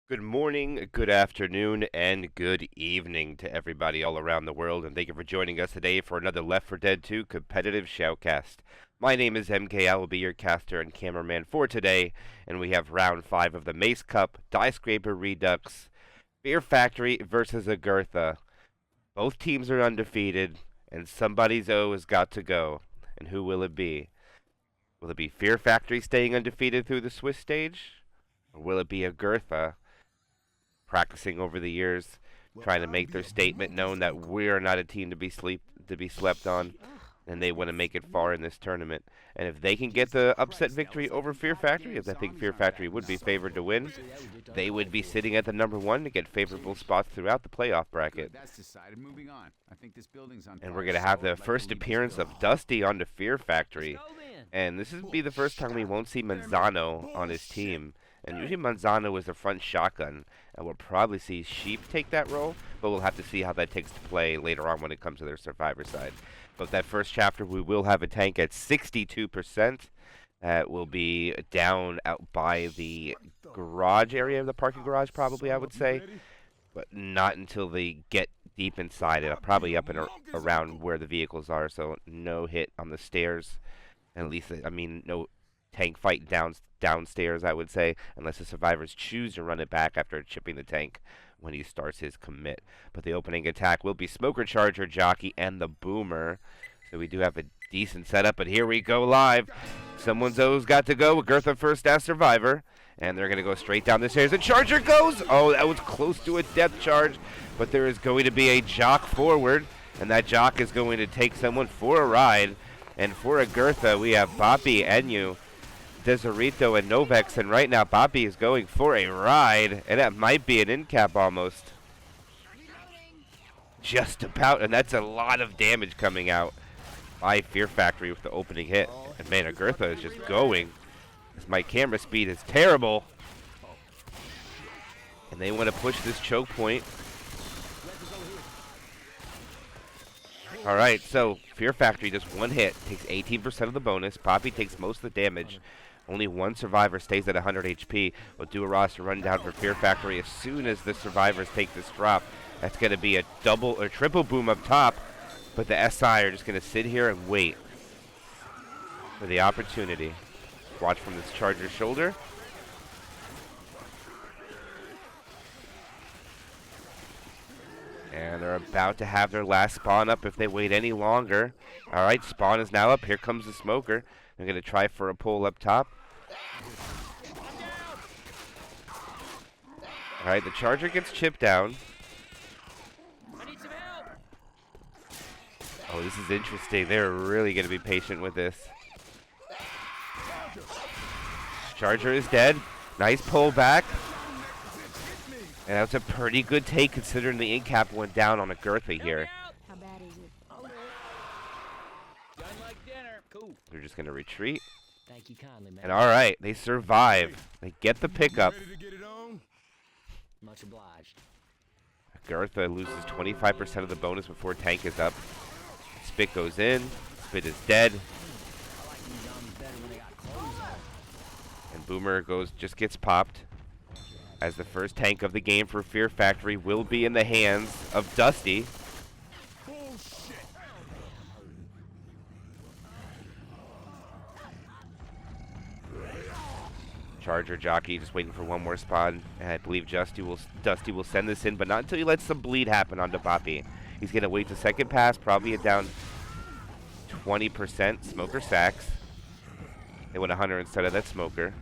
Good morning, good afternoon, and good evening to everybody all around the world, and thank you for joining us today for another Left 4 Dead 2 competitive shoutcast. My name is MK. I will be your caster and cameraman for today, and we have round 5 of the Mace Cup, Diescraper Redux, Fear Factory versus Agartha. Both teams are undefeated, and somebody's O has got to go. And who will it be? Will it be Fear Factory staying undefeated through the Swiss stage? Or will it be Agartha practicing over the years, trying to make their statement known that we're not a team to be slept on, and they want to make it far in this tournament. And if they can get the upset victory over Fear Factory, as I think Fear Factory would be favored to win, they would be sitting at the number 1 to get favorable spots throughout the playoff bracket. And we're going to have the first appearance of Dusty on the Fear Factory. And this would be the first time we won't see Manzano on his team. And usually Manzano is the front shotgun, and we'll probably see Sheep take that role, but we'll have to see how that takes to play later on when it comes to their survivor side. But that first chapter, we will have a tank at 62%. Will be down out by the garage area, the parking garage probably, I would say, but not until they get deep inside it, probably up and around where the vehicles are, so no hit on the stairs, and at least, I mean, no tank fight downstairs, I would say, unless the survivors choose to run it back after chipping the tank when he starts his commit. But the opening attack will be Smoker, Charger, Jockey, and the Boomer. So we do have a decent setup, but here we go live. Someone's O's got to go. Agartha first as survivor, and they're going to go straight down the stairs. And Charger goes! Oh, that was close to a depth charge, but there is going to be a Jock forward, and that Jock is going to take someone for a ride. And for Agartha, we have Boppy, Enyu, Deserito, and Novex, and right now Boppy is going for a ride, and that might be an in cap almost. Just about, and that's a lot of damage coming out by Fear Factory with the opening hit. And man, Agartha is just going. My camera speed is terrible. And they want to push this choke point. Alright, so Fear Factory just one hit, takes 18% of the bonus. Poppy takes most of the damage. Only one survivor stays at 100 HP. We'll do a roster rundown for Fear Factory as soon as the survivors take this drop. That's going to be a double or triple boom up top. But the SI are just going to sit here and wait for the opportunity. Watch from this Charger shoulder. And they're about to have their last spawn up if they wait any longer. Alright, spawn is now up. Here comes the Smoker. They're going to try for a pull up top. Alright, the Charger gets chipped down. Oh, this is interesting. They're really going to be patient with this. Charger is dead. Nice pull back. And that's a pretty good take considering the in-cap went down on Agartha here. How bad is it? Done like dinner. Cool. They're just going to retreat. Thank you kindly, man. And alright, they survive. They get the pickup. Much obliged. Agartha loses 25% of the bonus before tank is up. Spit goes in. Spit is dead. I like these zombies better when they got clothes on. And Boomer just gets popped. As the first tank of the game for Fear Factory will be in the hands of Dusty. Charger, Jockey just waiting for one more spawn. And I believe Dusty will send this in, but not until he lets some bleed happen onto Boppy. He's going to wait the second pass, probably a down 20%. Smoker sacks. They went 100 instead of that Smoker.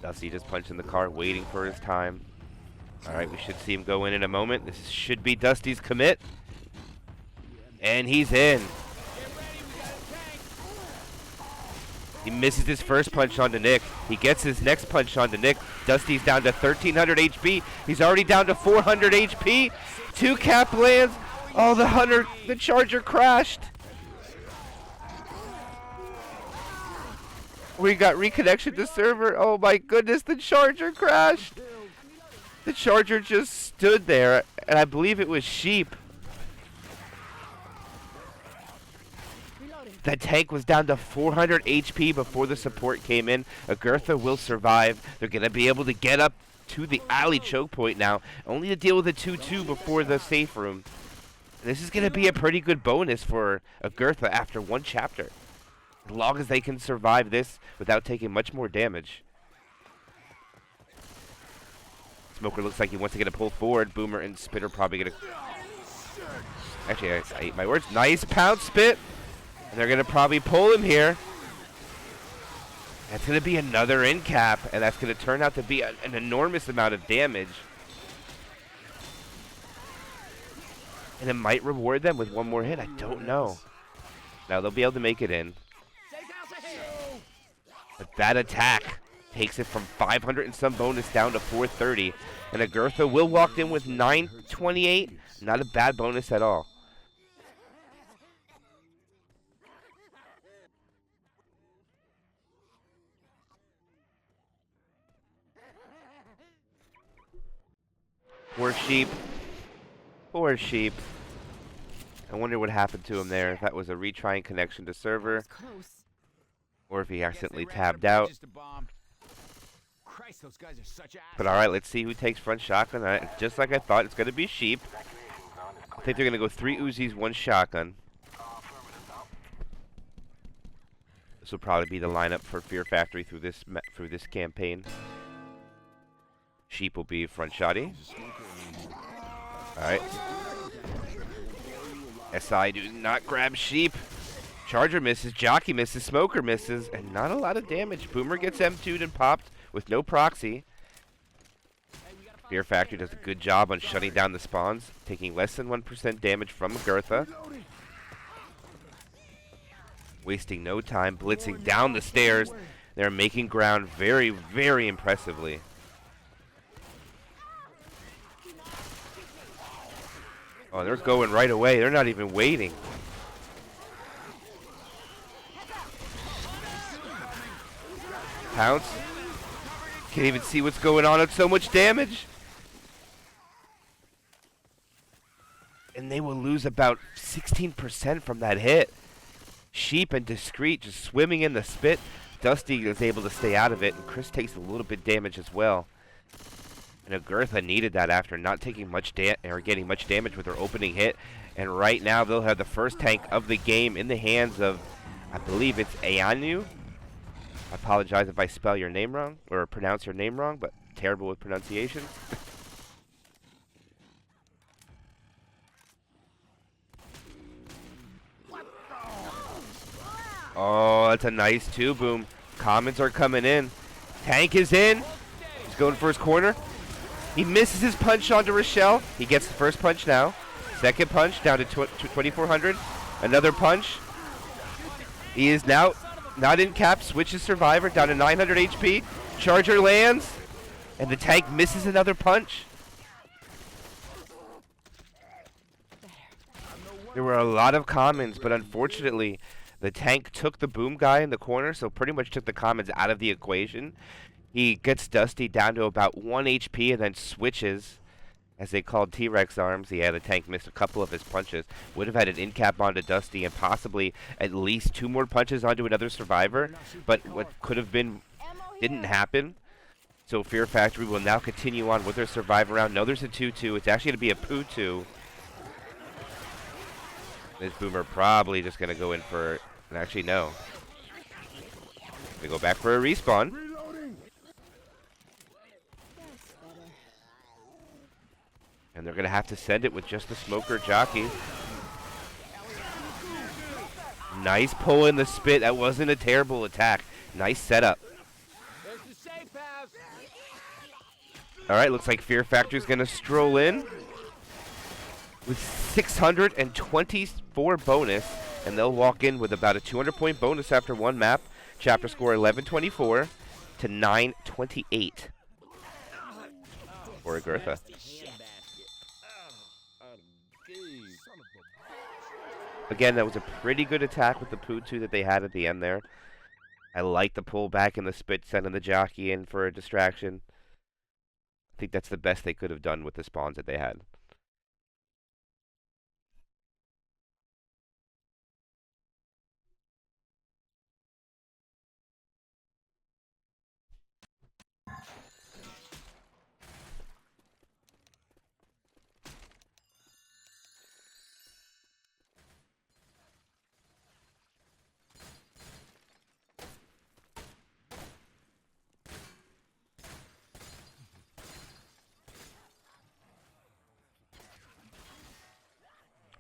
Dusty just punching the car, waiting for his time. Alright, we should see him go in a moment. This should be Dusty's commit. And he's in. He misses his first punch onto Nick. He gets his next punch onto Nick. Dusty's down to 1,300 HP. He's already down to 400 HP. 2 cap lands. Oh, the Charger crashed. We got reconnection to server. Oh my goodness, the Charger crashed. The Charger just stood there, and I believe it was Sheep. The tank was down to 400 HP before the support came in. Agartha will survive. They're going to be able to get up to the alley choke point now. Only to deal with a 2-2 before the safe room. This is going to be a pretty good bonus for Agartha after one chapter. As long as they can survive this without taking much more damage. Smoker looks like he wants to get a pull forward. Boomer and Spit are probably going to... Actually, I ate my words. Nice pound Spit. And they're going to probably pull him here. That's going to be another end cap, and that's going to turn out to be an enormous amount of damage. And it might reward them with one more hit. I don't know. Now they'll be able to make it in. But that attack takes it from 500 and some bonus down to 430. And Agartha will walk in with 928. Not a bad bonus at all. Poor Sheep. Poor Sheep. I wonder what happened to him there. If that was a retrying connection to server. Or if he accidentally tabbed out. But alright, let's see who takes front shotgun. Just like I thought, it's going to be Sheep. I think they're going to go 3 Uzis, 1 shotgun. This will probably be the lineup for Fear Factory through this campaign. Sheep will be front shotty. Alright. SI do not grab Sheep. Charger misses, Jockey misses, Smoker misses, and not a lot of damage. Boomer gets M2'd and popped with no proxy. Fear Factory does a good job on shutting down the spawns, taking less than 1% damage from Agartha. Wasting no time, blitzing down the stairs. They're making ground very, very impressively. Oh, they're going right away. They're not even waiting. Pounce. Can't even see what's going on. It's so much damage. And they will lose about 16% from that hit. Sheep and Discreet just swimming in the spit. Dusty is able to stay out of it, and Chris takes a little bit damage as well. And Agartha needed that after not taking much getting much damage with her opening hit. And right now they'll have the first tank of the game in the hands of, I believe it's Ayanu. I apologize if I spell your name wrong or pronounce your name wrong, but terrible with pronunciation. Oh, that's a nice 2-boom. Comments are coming in. Tank is in. He's going for his corner. He misses his punch onto Rochelle. He gets the first punch now. Second punch down to 2400. Another punch. He is now not in cap. Switches Survivor down to 900 HP. Charger lands. And the tank misses another punch. There were a lot of commons, but unfortunately, the tank took the boom guy in the corner, so pretty much took the commons out of the equation. He gets Dusty down to about 1 HP and then switches, as they called T-Rex arms. Yeah, the tank missed a couple of his punches. Would have had an in-cap onto Dusty and possibly at least 2 more punches onto another survivor. But what could have been didn't happen. So Fear Factory will now continue on with their survivor round. No, there's a 2-2. It's actually going to be a Poo-2. This Boomer probably just going to go in for... Actually, no. They go back for a respawn. And they're going to have to send it with just the Smoker Jockey. Nice pull in the spit. That wasn't a terrible attack. Nice setup. Alright, looks like Fear Factory's going to stroll in with 624 bonus. And they'll walk in with about a 200-point bonus after one map. Chapter score 1124 to 928 for Agartha. Again, that was a pretty good attack with the Poo-2 that they had at the end there. I like the pull back in the spit, sending the jockey in for a distraction. think that's the best they could have done with the spawns that they had.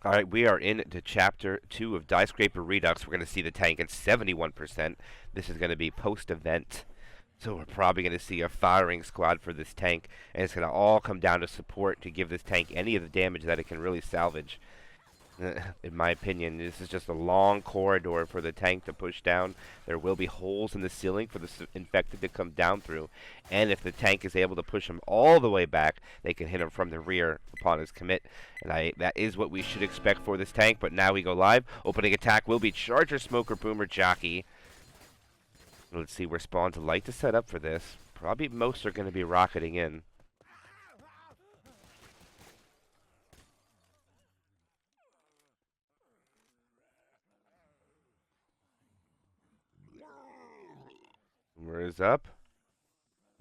All right, we are into Chapter 2 of Diescraper Redux. We're going to see the tank at 71%. This is going to be post-event. So we're probably going to see a firing squad for this tank. And it's going to all come down to support to give this tank any of the damage that it can really salvage. In my opinion, this is just a long corridor for the tank to push down. There will be holes in the ceiling for the infected to come down through. And if the tank is able to push him all the way back, they can hit him from the rear upon his commit. And that is what we should expect for this tank. But now we go live. Opening attack will be Charger, Smoker, Boomer, Jockey. Let's see where spawns like to set up for this. Probably most are going to be rocketing in. Boomer is up.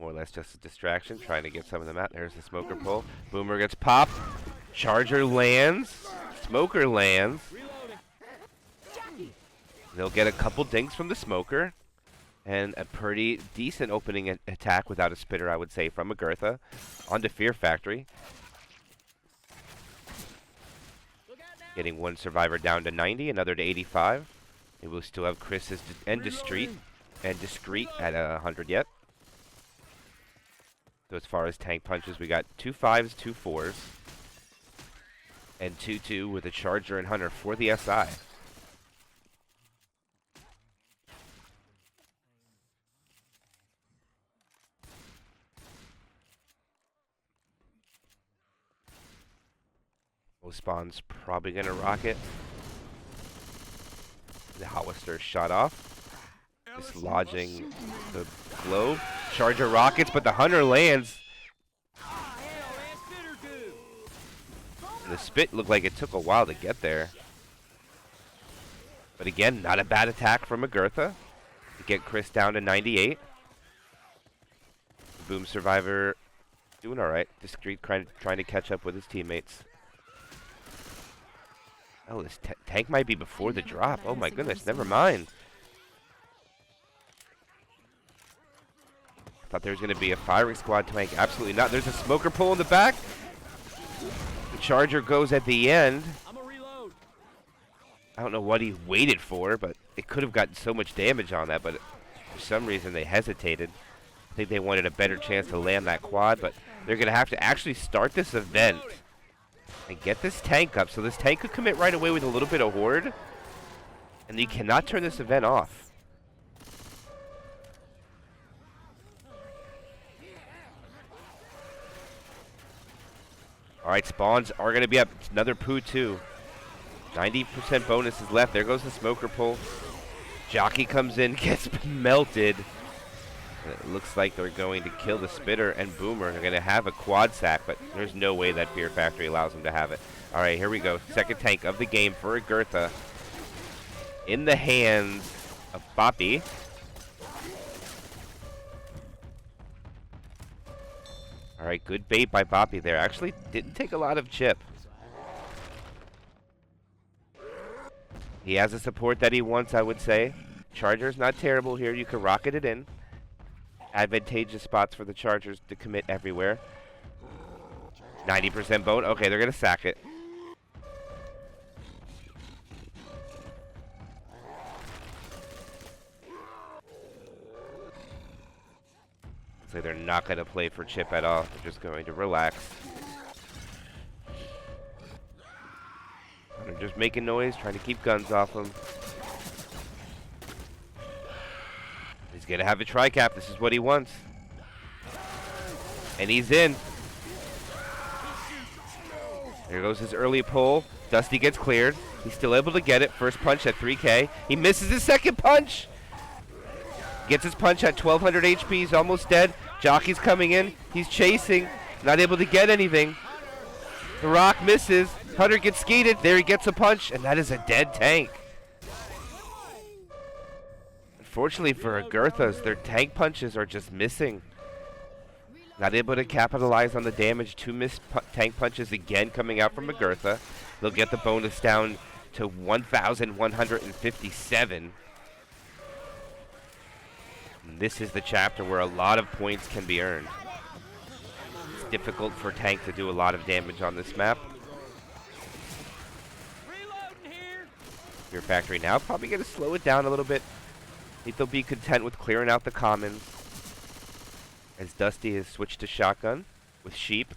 More or less just a distraction, trying to get some of them out. There's the smoker pull. Boomer gets popped. Charger lands. Smoker lands. They'll get a couple dinks from the smoker. And a pretty decent opening attack without a spitter, I would say, from Agartha. Onto Fear Factory. Getting one survivor down to 90, another to 85. We will still have Chris and Discreet at 100 yet. So as far as tank punches, we got 2 5s, 2 4s, and 2-2 with a Charger and Hunter for the SI. Those spawns probably gonna rocket. The Hollister shot off. Dislodging the globe. Charger rockets, but the Hunter lands. And the spit looked like it took a while to get there. But again, not a bad attack from Agartha to get Chris down to 98. Boom Survivor doing alright. Discreet trying to catch up with his teammates. Oh, this tank might be before the drop. Oh my goodness, never mind. Thought there was going to be a firing squad tank. Absolutely not. There's a smoker pull in the back. The Charger goes at the end. I don't know what he waited for, but it could have gotten so much damage on that, but for some reason they hesitated. I think they wanted a better chance to land that quad, but they're going to have to actually start this event and get this tank up. So this tank could commit right away with a little bit of horde, and you cannot turn this event off. All right, spawns are going to be up. It's another poo, too. 90% bonus is left. There goes the smoker pull. Jockey comes in, gets melted. And it looks like they're going to kill the spitter and Boomer. They're going to have a quad sack, but there's no way that Fear Factory allows them to have it. All right, here we go. Second tank of the game for Agartha. In the hands of Boppy. All right, good bait by Boppy there. Actually, didn't take a lot of chip. He has the support that he wants, I would say. Charger's not terrible here. You can rocket it in. Advantageous spots for the Chargers to commit everywhere. 90% bone. Okay, they're going to sack it. So they're not going to play for chip at all. They're just going to relax. They're just making noise, trying to keep guns off them. He's going to have a tri-cap. This is what he wants. And he's in. There goes his early pull. Dusty gets cleared. He's still able to get it. First punch at 3K. He misses his second punch. Gets his punch at 1200 HP. He's almost dead. Jockey's coming in. He's chasing. Not able to get anything. The rock misses. Hunter gets skeeted. There he gets a punch, and that is a dead tank. Unfortunately for Agarthas, their tank punches are just missing. Not able to capitalize on the damage. Two missed tank punches again coming out from Agartha. They'll get the bonus down to 1,157. And this is the chapter where a lot of points can be earned. It's difficult for tank to do a lot of damage on this map. Fear Factory now probably going to slow it down a little bit. I think they'll be content with clearing out the commons. As Dusty has switched to shotgun with Sheep.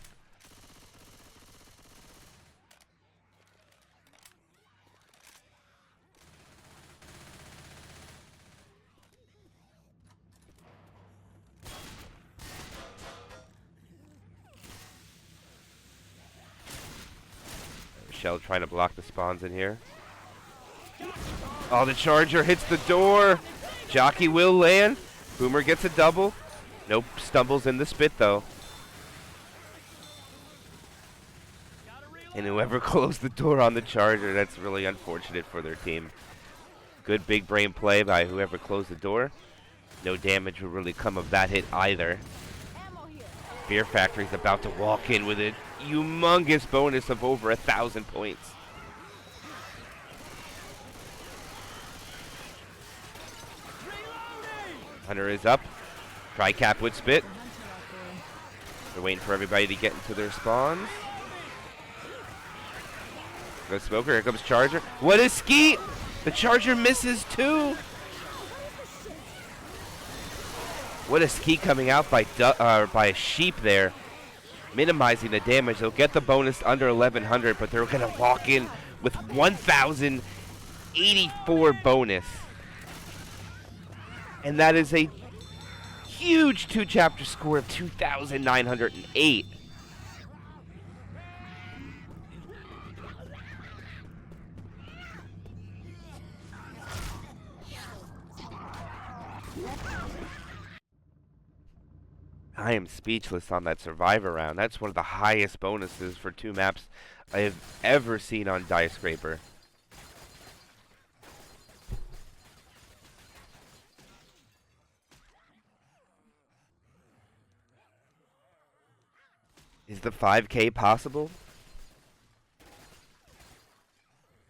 Shell trying to block the spawns in here. Oh, the charger hits the door. Jockey will land. Boomer gets a double. Nope, stumbles in the spit though. And whoever closed the door on the charger, that's really unfortunate for their team. Good big brain play by whoever closed the door. No damage will really come of that hit either. Fear Factory's about to walk in with a humongous bonus of over 1,000 points. Hunter is up. Tri-cap would spit. They're waiting for everybody to get into their spawns. Go Smoker, here comes Charger. What a skeet! The Charger misses too! What a skeet coming out by a Sheep there. Minimizing the damage. They'll get the bonus under 1,100, but they're going to walk in with 1,084 bonus. And that is a huge two-chapter score of 2,908. I am speechless on that Survivor round. That's one of the highest bonuses for two maps I have ever seen on Diescraper. Is the 5K possible?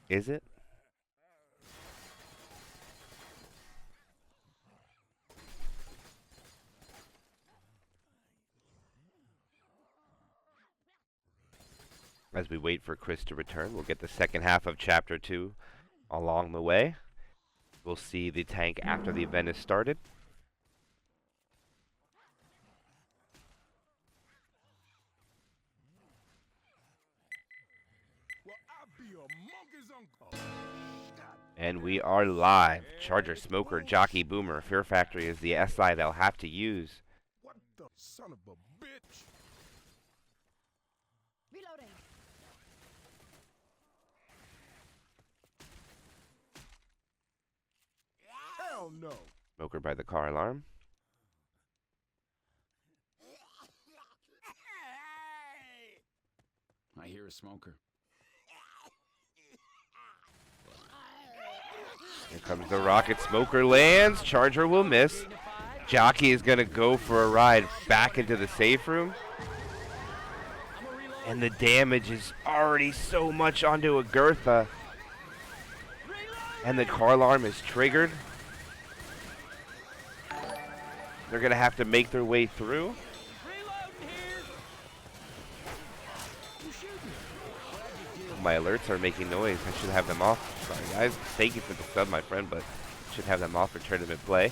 Is it? As we wait for Chris to return, we'll get the second half of Chapter 2 along the way. We'll see the tank after the event is started. And we are live. Charger, Smoker, Jockey, Boomer. Fear Factory is the SI they'll have to use. What the son of a bitch? Reloading. Hell no. Smoker by the car alarm. I hear a smoker. Here comes the rocket. Smoker lands. Charger will miss. Jockey is going to go for a ride back into the safe room. And the damage is already so much onto Agartha. And the car alarm is triggered. They're going to have to make their way through. My alerts are making noise. I should have them off. Sorry, guys. Thank you for the sub, my friend, but should have them off for tournament play.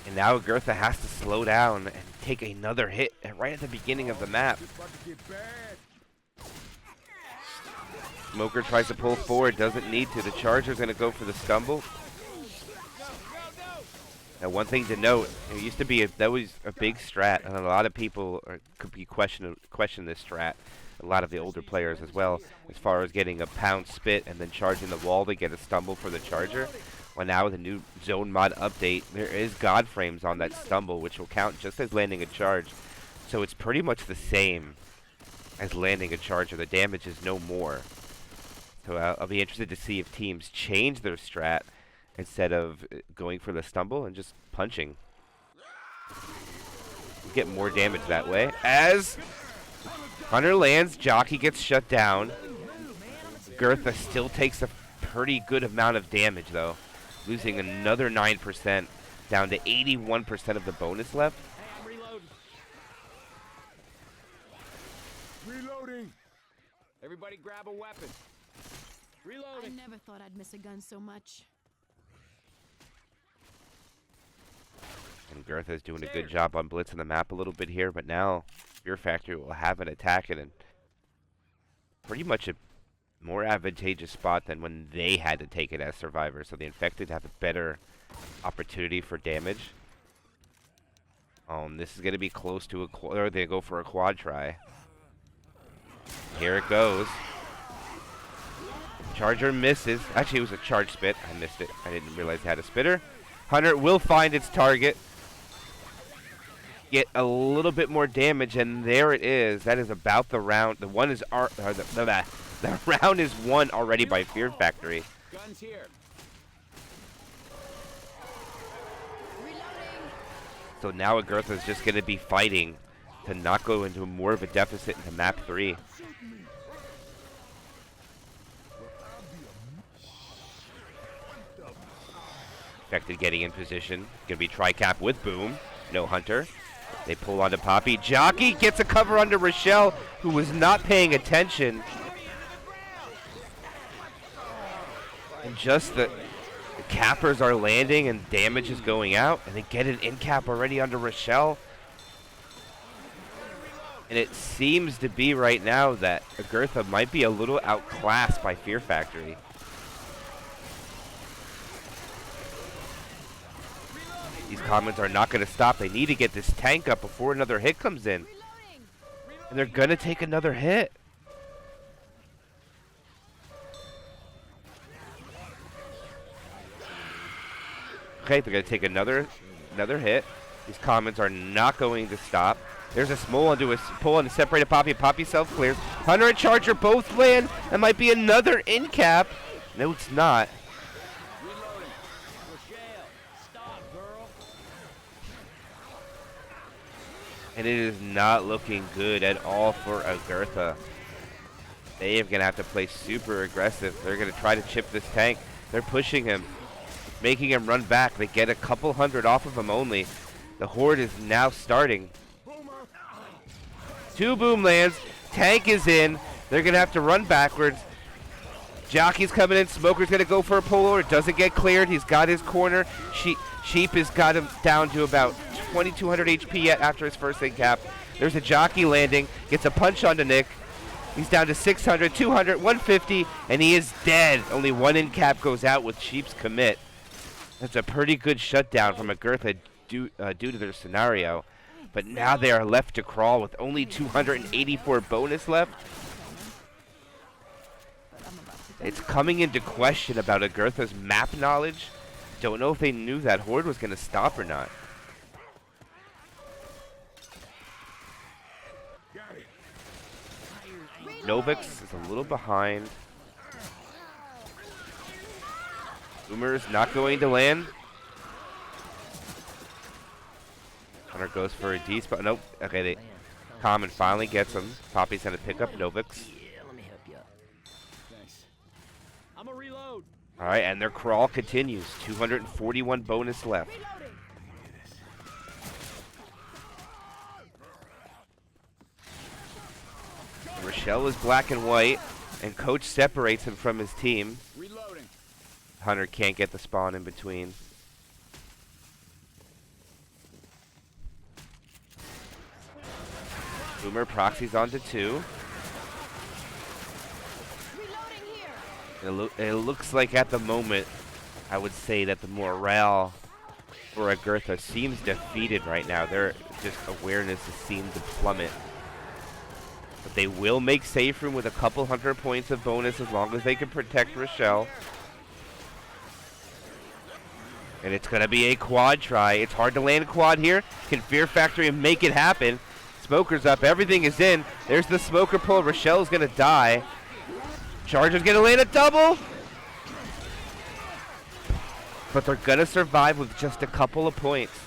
And now Agartha has to slow down and take another hit right at the beginning of the map. Smoker tries to pull forward, doesn't need to. The Charger's going to go for the stumble. Now, one thing to note, it used to be that was a big strat, and a lot of people could be question this strat. A lot of the older players as well, as far as getting a pound spit and then charging the wall to get a stumble for the Charger. Well, now with the new zone mod update, there is God frames on that stumble, which will count just as landing a charge. So it's pretty much the same as landing a charge, or the damage is no more. So I'll be interested to see if teams change their strat instead of going for the stumble and just punching. You get more damage that way. As Hunter lands, Jockey gets shut down. Agartha still takes a pretty good amount of damage, though, losing another 9%, down to 81% of the bonus left. Hey, I'm reloading. Reloading. Everybody grab a weapon. I Reloading. never thought I'd miss a gun so much. And Agartha's doing a good job on blitzing the map a little bit here, but now Fear Factory will have an attack in pretty much a more advantageous spot than when they had to take it as survivors. So the infected have a better opportunity for damage. This is going to be close to a quad, or they go for a quad try. Here it goes. Charger misses. Actually, it was a charge spit. I missed it. I didn't realize it had a spitter. Hunter will find its target. Get a little bit more damage, and there it is. That is about the round. The one is the round is won already by Fear Factory. Guns here. So now Agartha is just going to be fighting to not go into more of a deficit into map 3. Infected getting in position. Going to be tri-cap with Boom. No Hunter. They pull onto Poppy. Jockey gets a cover onto Rochelle, who was not paying attention. And just the cappers are landing and damage is going out. And they get an in cap already onto Rochelle. And it seems to be right now that Agartha might be a little outclassed by Fear Factory. These comments are not going to stop. They need to get this tank up before another hit comes in. And they're going to take another hit. Okay, they're going to take another hit. These comments are not going to stop. There's a small onto a pull on the separated Poppy. Poppy self-clears. Hunter and Charger both land. That might be another in cap. No, it's not. Reloading. Rochelle, stop, girl. And it is not looking good at all for Agartha. They are going to have to play super aggressive. They're going to try to chip this tank. They're pushing him, making him run back. They get a couple hundred off of him only. The horde is now starting. 2 boom lands. Tank is in. They're going to have to run backwards. Jockey's coming in. Smoker's going to go for a pull-over. Doesn't get cleared. He's got his corner. Sheep has got him down to about 2200 HP yet after his first in cap. There's a Jockey landing. Gets a punch onto Nick. He's down to 600, 200, 150, and he is dead. Only 1 in cap goes out with Sheep's commit. That's a pretty good shutdown from Agartha due to their scenario. But now they are left to crawl with only 284 bonus left. It's coming into question about Agartha's map knowledge. Don't know if they knew that horde was going to stop or not. Novix is a little behind. Boomer is not going to land. Hunter goes for a D spot. Nope. Okay, Common finally gets him. Poppy's going to pick up Novix. Yeah, let me help you up. Thanks. I'm a reload. All right, and their crawl continues. 241 bonus left. Rochelle is black and white, and Coach separates him from his team. Reloading. Hunter can't get the spawn in between. Boomer proxies onto 2. It looks like at the moment, I would say that the morale for Agartha seems defeated right now. Their just awareness seems to plummet. But they will make safe room with a couple hundred points of bonus as long as they can protect Rochelle. And it's going to be a quad try. It's hard to land a quad here. Can Fear Factory make it happen? Smoker's up. Everything is in. There's the smoker pull. Rochelle's going to die. Charger's going to land a double. But they're going to survive with just a couple of points.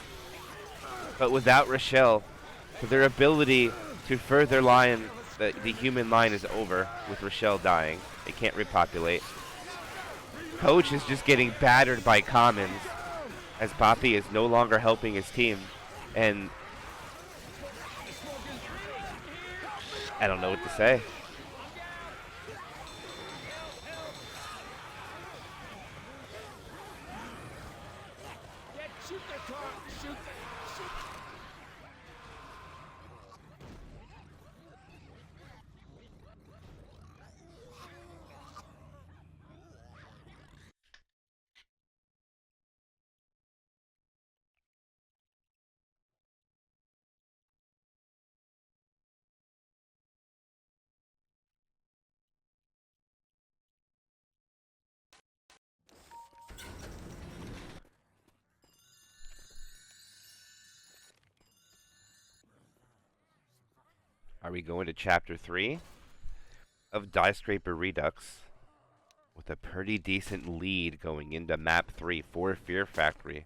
But without Rochelle, so their ability to further line, the human line is over with Rochelle dying. They can't repopulate. Coach is just getting battered by commons as Poppy is no longer helping his team. And I don't know what to say. Are we going to Chapter 3 of Diescraper Redux with a pretty decent lead going into Map 3 for Fear Factory?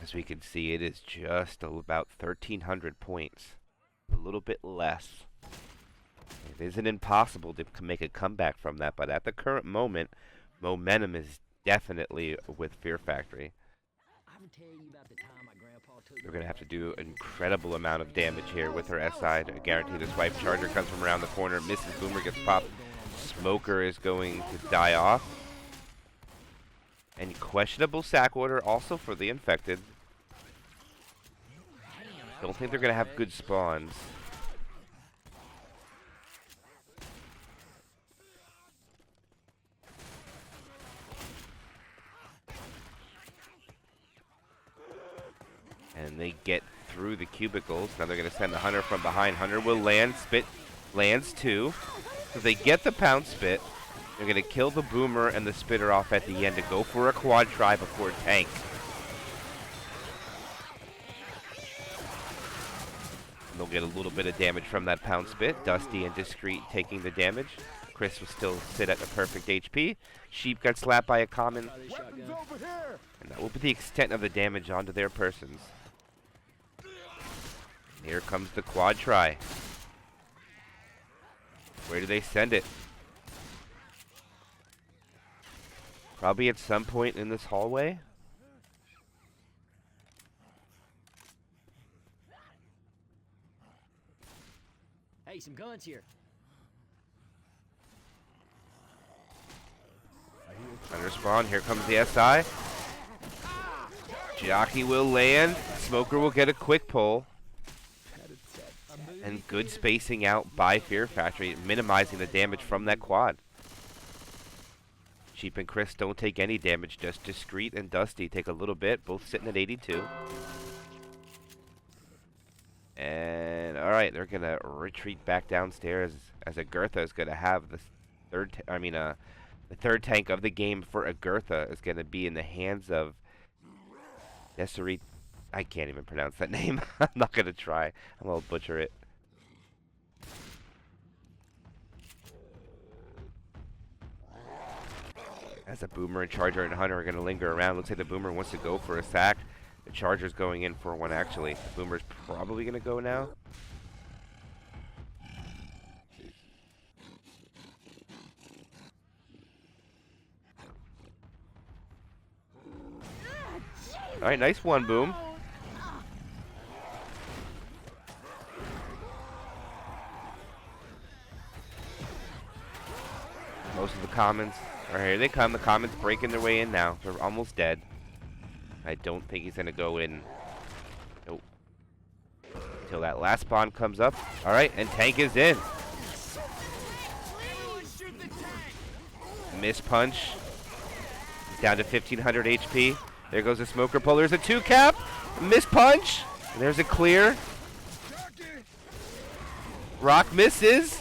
As we can see, it is just about 1,300 points. A little bit less. It isn't impossible to make a comeback from that, but at the current moment, momentum is definitely with Fear Factory. We're going to have to do an incredible amount of damage here with her S side. I guarantee this wipe. Charger comes from around the corner. Misses. Boomer gets popped. Smoker is going to die off. And questionable sack order also for the infected. Don't think they're going to have good spawns. And they get through the cubicles. Now they're going to send the Hunter from behind. Hunter will land. Spit lands too. So they get the pound spit. They're going to kill the Boomer and the Spitter off at the end to go for a quad try before tank. They'll get a little bit of damage from that pound spit. Dusty and Discreet taking the damage. Chris will still sit at the perfect HP. Sheep got slapped by a common. And that will be the extent of the damage onto their persons. Here comes the quad try. Where do they send it? Probably at some point in this hallway. Hey, some guns here. Under spawn, here comes the SI. Jockey will land. Smoker will get a quick pull. And good spacing out by Fear Factory, minimizing the damage from that quad. Sheep and Chris don't take any damage, just Discreet and Dusty take a little bit, both sitting at 82. And alright, they're gonna retreat back downstairs as Agartha is gonna have the third tank of the game for Agartha is gonna be in the hands of Desiree. I can't even pronounce that name. I'm not gonna try. I'm gonna butcher it. As a Boomer and Charger and Hunter are going to linger around. Looks like the Boomer wants to go for a sack. The Charger's going in for one, actually. The Boomer's probably going to go now. Alright, nice one, Boom. Most of the commons. Alright, here they come. The commons breaking their way in now. They're almost dead. I don't think he's going to go in. Nope. Until that last spawn comes up. Alright, and tank is in. Miss punch. He's down to 1,500 HP. There goes the smoker pull. There's a 2-cap. Miss punch. And there's a clear. Rock misses.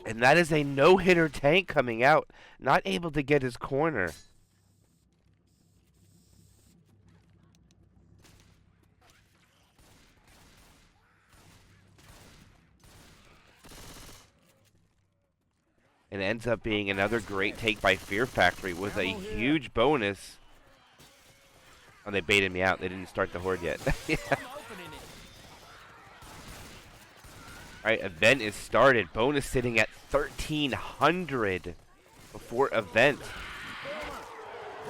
And that is a no-hitter tank coming out, not able to get his corner. And ends up being another great take by Fear Factory with a huge bonus. Oh, they baited me out. They didn't start the horde yet. Yeah. Alright, event is started. Bonus sitting at 1,300 before event.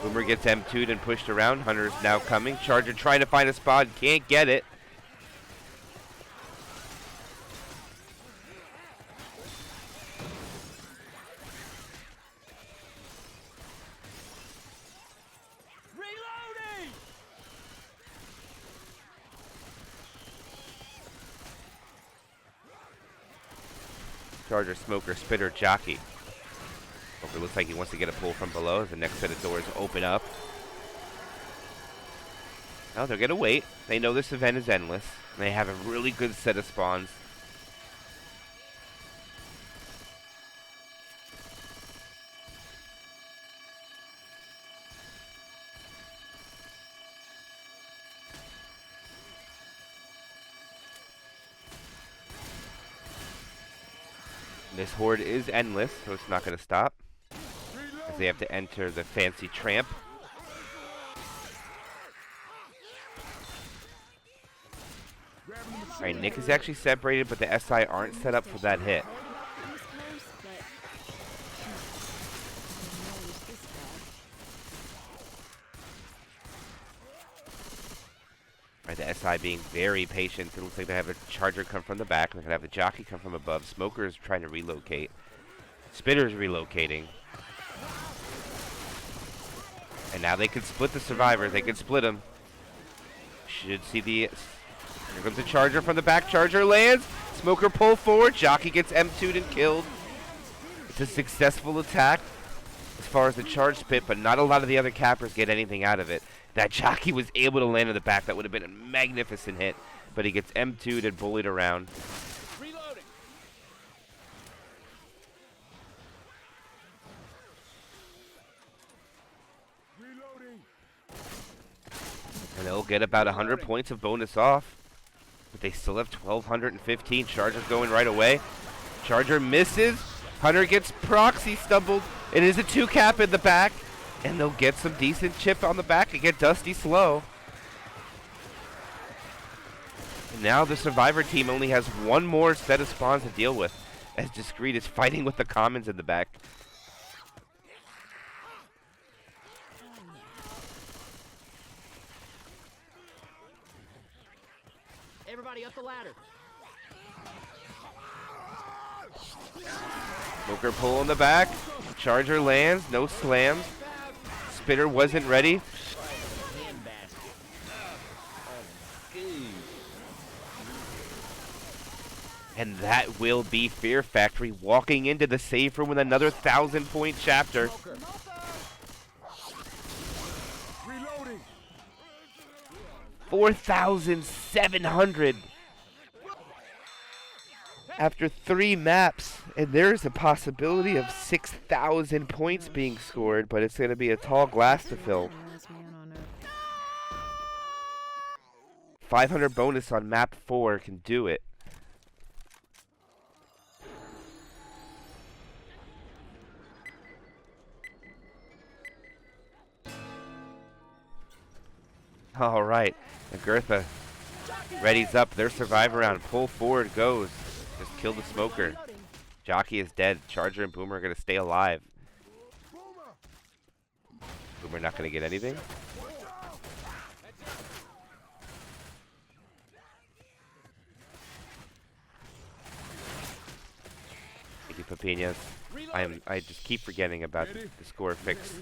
Boomer gets M2'd and pushed around. Hunter's now coming. Charger trying to find a spot. Can't get it. Charger, Smoker, Spitter, Jockey. Smoker looks like he wants to get a pull from below as the next set of doors open up. Now they're going to wait. They know this event is endless. And they have a really good set of spawns. This horde is endless, so it's not going to stop. As they have to enter the fancy tramp. Alright, Nick is actually separated, but the SI aren't set up for that hit. Right, the SI being very patient. It looks like they have a Charger come from the back. They're going to have the Jockey come from above. Smoker is trying to relocate. Spitter's relocating. And now they can split the survivors. They can split them. Should see the... Here comes the Charger from the back. Charger lands. Smoker pull forward. Jockey gets M2'd and killed. It's a successful attack as far as the charge spit, but not a lot of the other cappers get anything out of it. That Jockey was able to land in the back. That would have been a magnificent hit. But he gets M2'd and bullied around. Reloading. And they'll get about 100 points of bonus off. But they still have 1,215. Charger's going right away. Charger misses. Hunter gets proxy stumbled. It is a 2-cap in the back. And they'll get some decent chip on the back and get Dusty slow. And now the Survivor team only has one more set of spawns to deal with, as Discreet is fighting with the commons in the back. Everybody up the ladder. Smoker pull in the back. Charger lands. No slams. Spitter wasn't ready. And that will be Fear Factory walking into the safe room with another 1,000-point chapter. Reloading. 4,700 after 3 maps, and there's a possibility of 6,000 points being scored, but it's going to be a tall glass to fill. 500 bonus on map 4 can do it. All right, Agartha readies up. Their survivor round. Pull forward goes. Just kill the Smoker. Jockey is dead. Charger and Boomer are going to stay alive. Boomer not going to get anything. Thank you, Papinas. I just keep forgetting about the score fix.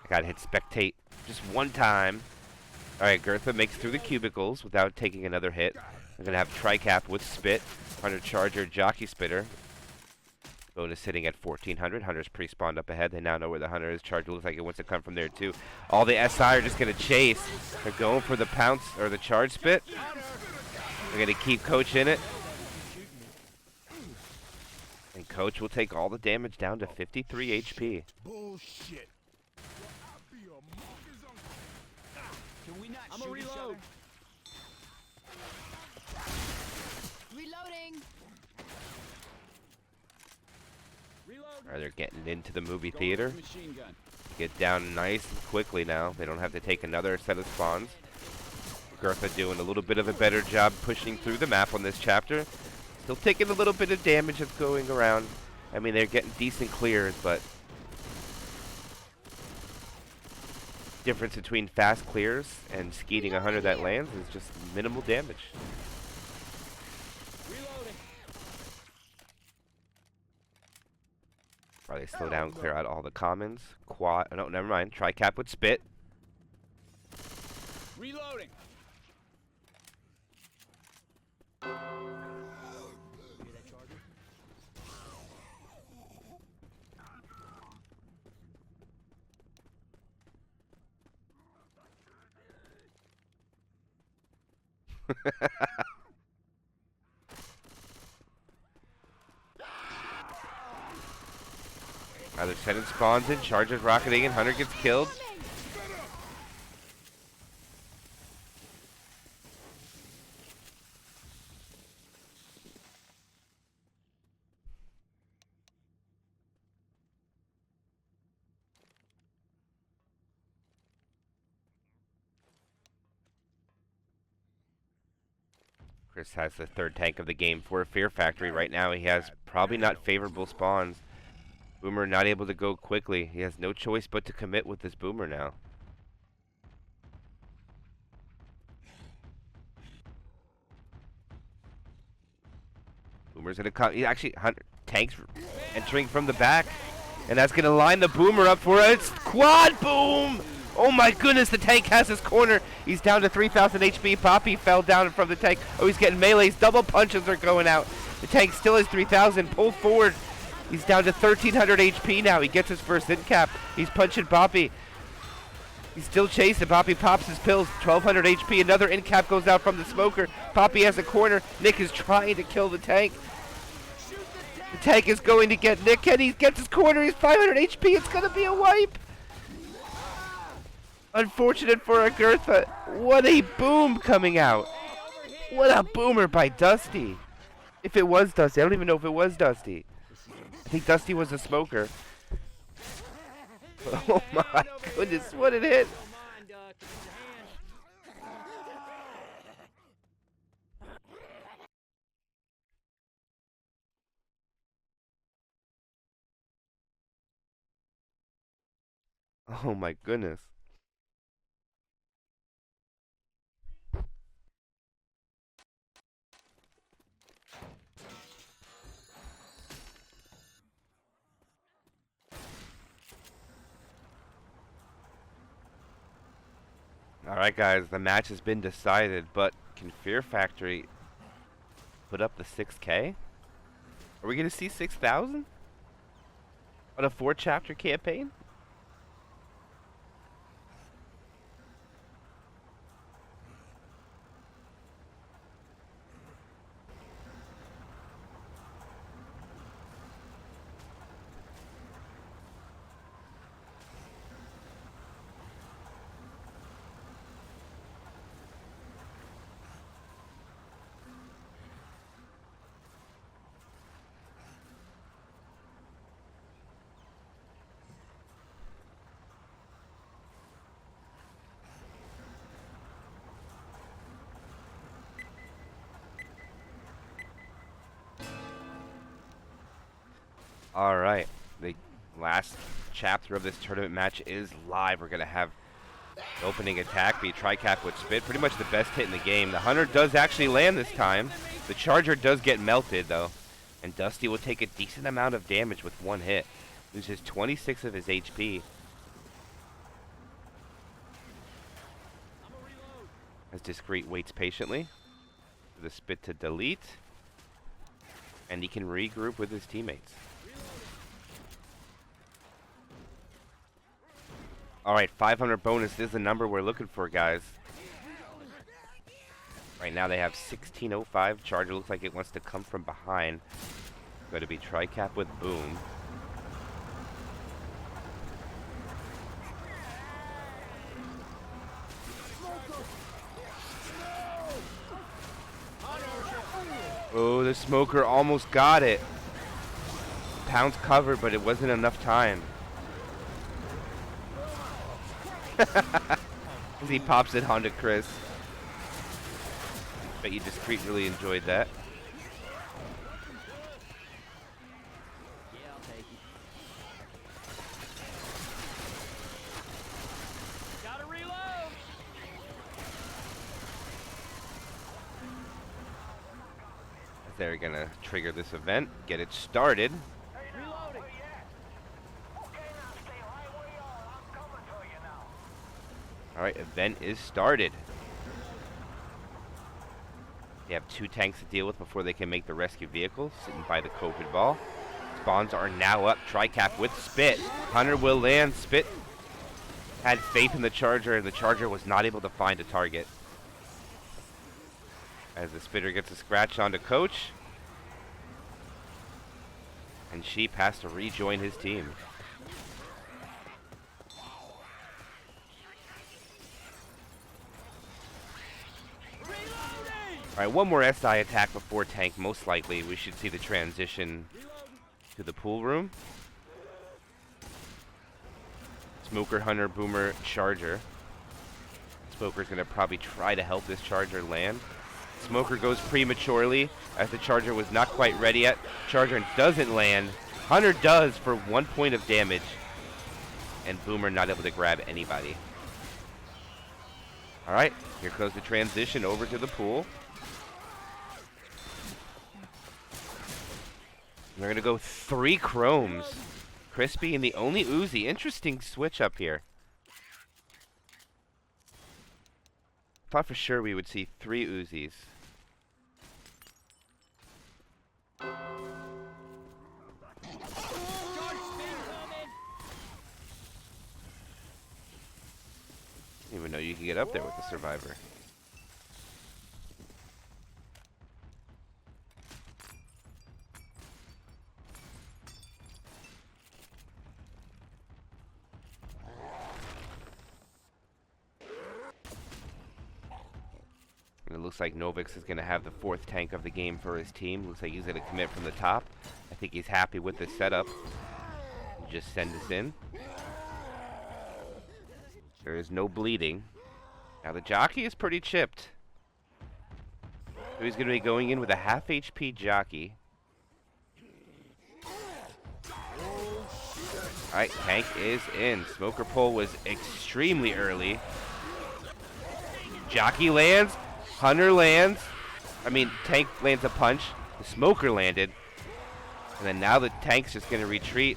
I gotta hit spectate just one time. Alright, Agartha makes through the cubicles without taking another hit. They're gonna have Tricap with Spit. Hunter Charger, Jockey Spitter. Bonus sitting at 1,400. Hunter's pre-spawned up ahead. They now know where the Hunter is. Charger looks like it wants to come from there too. All the SI are just gonna chase. They're going for the pounce or the charge spit. They're gonna keep Coach in it. Coach will take all the damage down to 53 HP. Bullshit. I'll be a monkey's uncle. Can we not I'ma shoot each reload. other? Reloading. Alright, they're getting into the movie theater. Machine gun. Get down nice and quickly now. They don't have to take another set of spawns. Agartha doing a little bit of a better job pushing through the map on this chapter. Still taking a little bit of damage that's going around. I mean, they're getting decent clears, but difference between fast clears and skeeting 100 that lands is just minimal damage. Reloading. Probably slow down, clear out all the commons. Quad, no, never mind. Tri-cap with spit. Reloading. Either sending spawns in, charges rocketing, and Hunter gets killed. Chris has the third tank of the game for Fear Factory. Right now he has probably not favorable spawns. Boomer not able to go quickly. He has no choice but to commit with this Boomer now. Boomer's gonna come. He actually tanks entering from the back, and that's gonna line the Boomer up for it. It's quad boom! Oh my goodness, the tank has his corner. He's down to 3,000 HP. Poppy fell down from the tank. Oh, he's getting melees. Double punches are going out. The tank still has 3,000. Pull forward. He's down to 1,300 HP now. He gets his first in cap. He's punching Poppy. He's still chasing. Poppy pops his pills. 1,200 HP. Another in cap goes out from the smoker. Poppy has a corner. Nick is trying to kill the tank. The tank is going to get Nick, and he gets his corner. He's 500 HP. It's going to be a wipe. Unfortunate for Agartha. What a boom coming out. What a boomer by Dusty. If it was Dusty. I don't even know if it was Dusty. I think Dusty was a smoker. Oh my goodness, what it hit. Oh my goodness. Alright guys, the match has been decided, but can Fear Factory put up the 6K? Are we going to see 6,000? On a 4-chapter campaign? Alright, the last chapter of this tournament match is live. We're going to have the opening attack be Tri-Cap with Spit. Pretty much the best hit in the game. The Hunter does actually land this time. The Charger does get melted though. And Dusty will take a decent amount of damage with one hit. Loses 26 of his HP. As Discreet waits patiently for the Spit to delete. And he can regroup with his teammates. Alright, 500 bonus is the number we're looking for, guys. Right now they have 1605. Charger looks like it wants to come from behind. Going to be tri-cap with Boom. Oh, the smoker almost got it. Pound's covered, but it wasn't enough time. As he pops it onto Chris. Bet you Discreet really enjoyed that. Yeah, I'll take it. Gotta reload. They're gonna trigger this event, get it started. Reloading. Alright, event is started. They have 2 tanks to deal with before they can make the rescue vehicle, sitting by the COVID ball. Spawns are now up. Tri-cap with Spit. Hunter will land. Spit had faith in the Charger, and the Charger was not able to find a target. As the Spitter gets a scratch onto Coach. And Sheep has to rejoin his team. Alright, one more SI attack before tank. Most likely, we should see the transition to the pool room. Smoker, Hunter, Boomer, Charger. Smoker's going to probably try to help this Charger land. Smoker goes prematurely as the Charger was not quite ready yet. Charger doesn't land. Hunter does for 1 point of damage. And Boomer not able to grab anybody. Alright, here goes the transition over to the pool. We're going to go 3 Chromes. Crispy and the only Uzi. Interesting switch up here. Thought for sure we would see 3 Uzis. Didn't even know you could get up there with the Survivor. And it looks like Novix is going to have the 4th tank of the game for his team. Looks like he's going to commit from the top. I think he's happy with this setup. Just send this in. There is no bleeding. Now the jockey is pretty chipped. So he's going to be going in with a half HP jockey. Alright, tank is in. Smoker pull was extremely early. Jockey lands. Hunter lands. Tank lands a punch. The Smoker landed. And then now the tank's just going to retreat.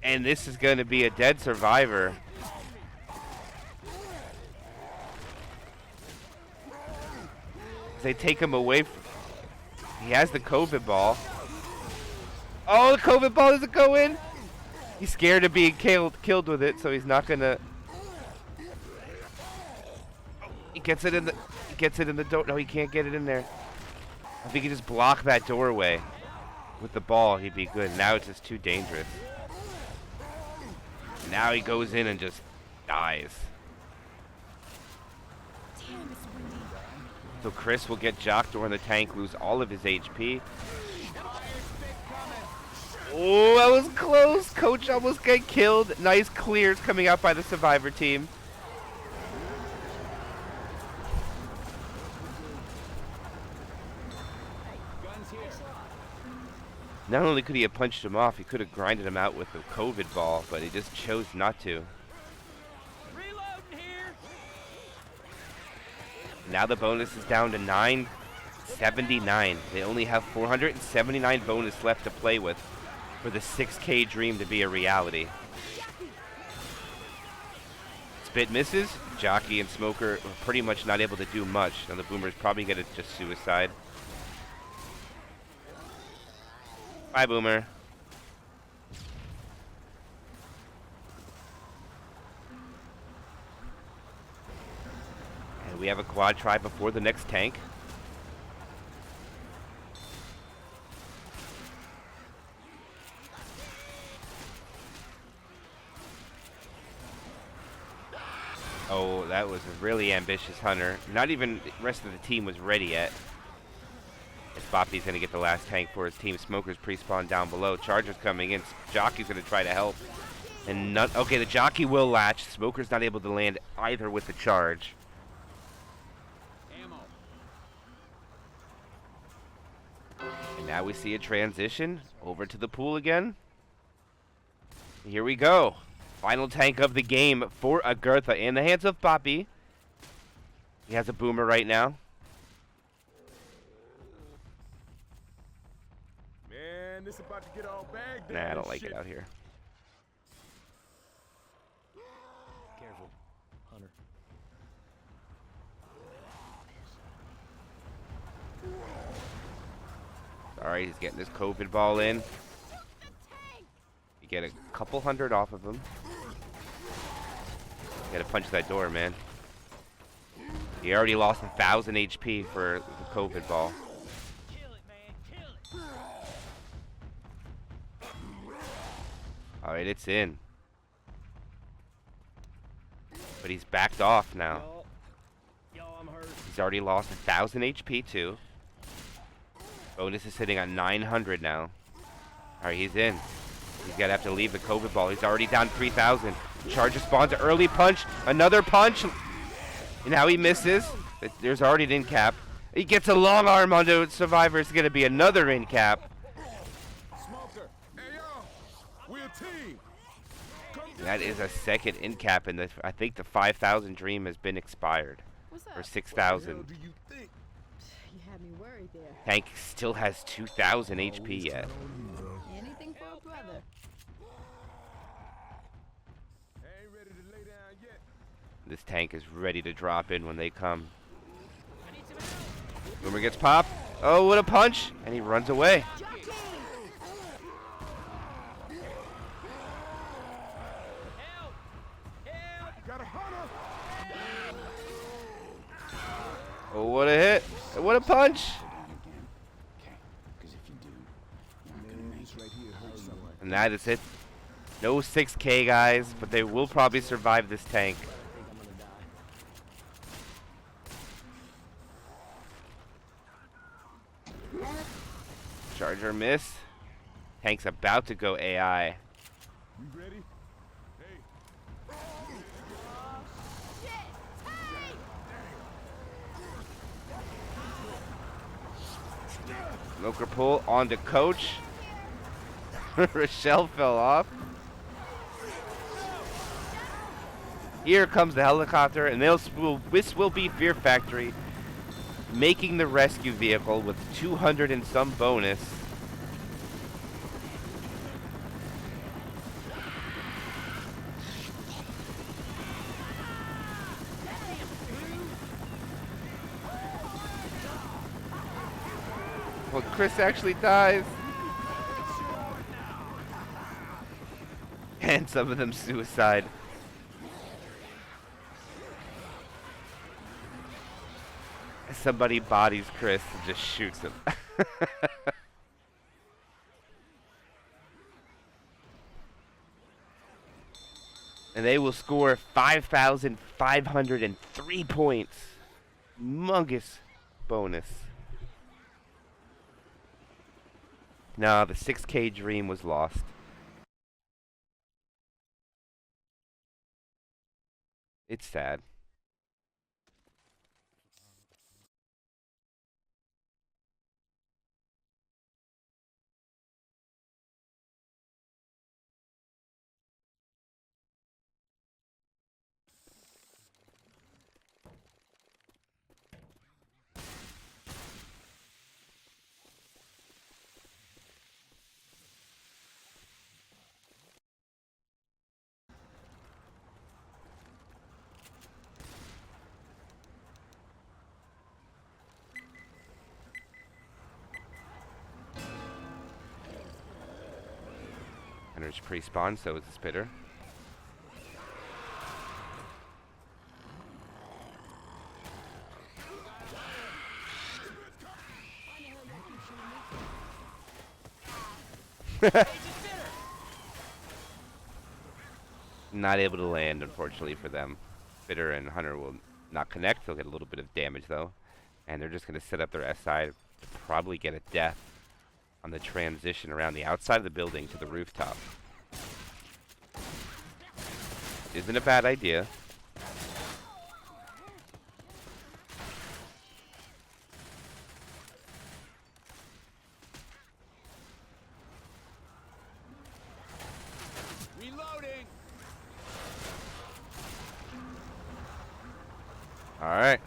And this is going to be a dead Survivor. They take him away. He has the COVID ball. Oh, the COVID ball doesn't go in. He's scared of being killed with it, so he's not going to. He gets it in the door. No, he can't get it in there. If he could just block that doorway with the ball, he'd be good. Now it's just too dangerous. Now he goes in and just dies. Damn, it's windy. So Chris will get jocked during the tank, lose all of his HP. Oh, that was close. Coach almost got killed. Nice clears coming out by the Survivor team. Not only could he have punched him off, he could have grinded him out with the COVID ball, but he just chose not to. Reloading here. Now the bonus is down to 979. They only have 479 bonus left to play with for the 6K dream to be a reality. Spit misses. Jockey and Smoker are pretty much not able to do much. Now the Boomer's probably going to just suicide. Bye, Boomer. And we have a quad try before the next tank. that was a really ambitious hunter. Not even the rest of the team was ready yet. As Boppy's going to get the last tank for his team. Smoker's pre-spawn down below. Charger's coming in. Jockey's going to try to help. And not okay, the Jockey will latch. Smoker's not able to land either with the charge. Ammo. And now we see a transition over to the pool again. Here we go. Final tank of the game for Agartha in the hands of Boppy. He has a boomer right now. Man, this about to get all bagged. Nah, I don't like it out here. Careful, Hunter. Alright, he's getting this COVID ball in. You get a couple hundred off of him. You gotta punch that door, man. He already lost 1,000 HP for the COVID ball. Kill it, man. Kill it. Alright, it's in. But he's backed off now. Yo, I'm hurt. He's already lost 1,000 HP too. Bonus is sitting on 900 now. Alright, he's in. He's gonna have to leave the COVID ball. He's already down 3,000. Charger spawns an early punch. Another punch. And now he misses. There's already an in cap. He gets a long arm onto Survivor. It's gonna be another in cap. Smoker. Hey, y'all. We're a team. That is a second in cap, and I think the 5,000 dream has been expired. What's Or up? 6,000. do you think? You had me worried there. Tank still has 2,000 HP yet. Anything for a brother. I ain't ready to lay down yet. This tank is ready to drop in when they come. Boomer gets popped. Oh, what a punch! And he runs away. Got a hunter. Oh, what a hit! What a punch! Because if you do, Man, this right here hurts something. And that is it. No 6K, guys, but they will probably survive this tank. I think I'm gonna die. Charger miss. Tank's about to go AI. You ready? Hey. Smoker pull onto Coach. Rochelle fell off. Here comes the helicopter, and this will be Fear Factory, making the rescue vehicle with 200 and some bonus. Well, Chris actually dies. And some of them suicide. Somebody bodies Chris and just shoots him. And they will score 5,503 points. Humongous bonus. No, the 6K dream was lost. It's sad. Hunter's pre-spawn, so is the spitter. Not able to land, unfortunately, for them. Spitter and Hunter will not connect. They'll get a little bit of damage though. And they're just going to set up their SI to probably get a death on the transition around the outside of the building to the rooftop. Isn't a bad idea. Reloading. Alright.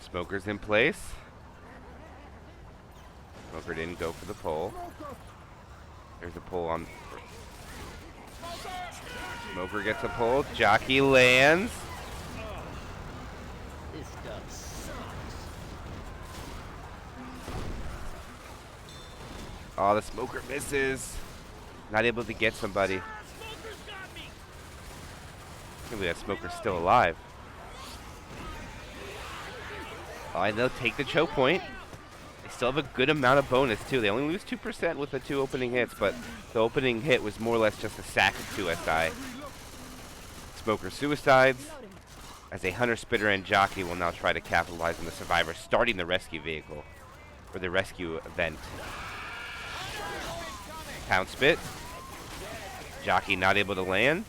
Smoker's in place. Smoker didn't go for the pole. There's a pole on. Smoker gets a pole. Jockey lands. This stuff sucks. Oh, the Smoker misses. Not able to get somebody. Smoker's got me. I can't believe that Smoker's still alive. Oh, and they'll take the choke point. They still have a good amount of bonus, too. They only lose 2% with the 2 opening hits, but the opening hit was more or less just a sack of 2 SI. Smoker suicides, as a Hunter, Spitter, and Jockey will now try to capitalize on the survivor, starting the rescue vehicle, or the rescue event. Pound Spit. Jockey not able to land.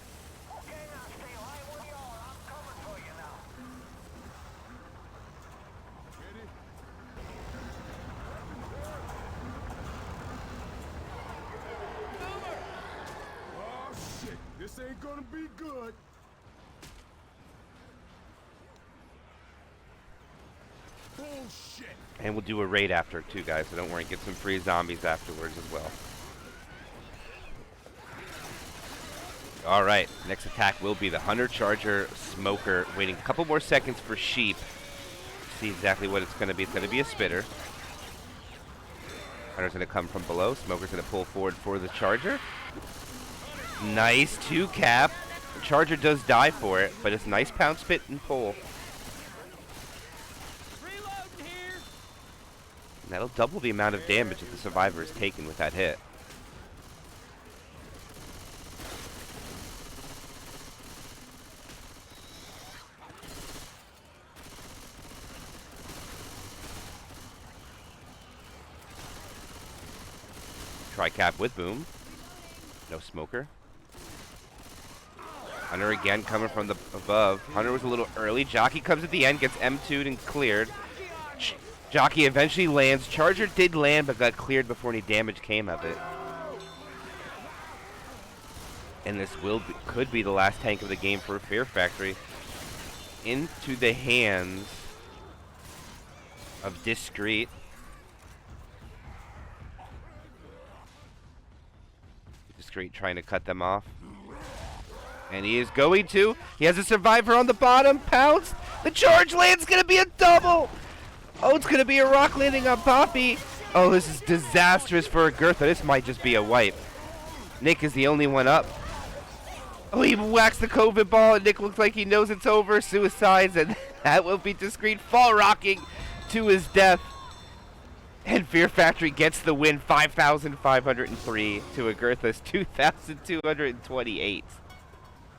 Oh shit, this ain't gonna be good. Bullshit. And we'll do a raid after too, guys, so don't worry. Get some free zombies afterwards as well. Alright, next attack will be the Hunter, Charger, Smoker. Waiting a couple more seconds for Sheep. See exactly what it's going to be. It's going to be a Spitter. Hunter's going to come from below. Smoker's going to pull forward for the Charger. Nice 2 cap. Charger does die for it, but it's nice Pound Spit and pull. Reloading here. And that'll double the amount of damage that the survivor has taken with that hit. Tri-cap with boom. No Smoker. Hunter again coming from the above. Hunter was a little early. Jockey comes at the end, gets M2'd and cleared. Jockey eventually lands. Charger did land, but got cleared before any damage came of it. And this could be the last tank of the game for Fear Factory. Into the hands of Discreet. Discreet trying to cut them off. And he is going to. He has a survivor on the bottom. Pounce. The charge land's going to be a double. Oh, it's going to be a rock landing on Poppy. Oh, this is disastrous for Agartha. This might just be a wipe. Nick is the only one up. Oh, he whacks the COVID ball, and Nick looks like he knows it's over. Suicides, and that will be Discreet fall rocking to his death. And Fear Factory gets the win, 5,503 to Agartha's 2,228.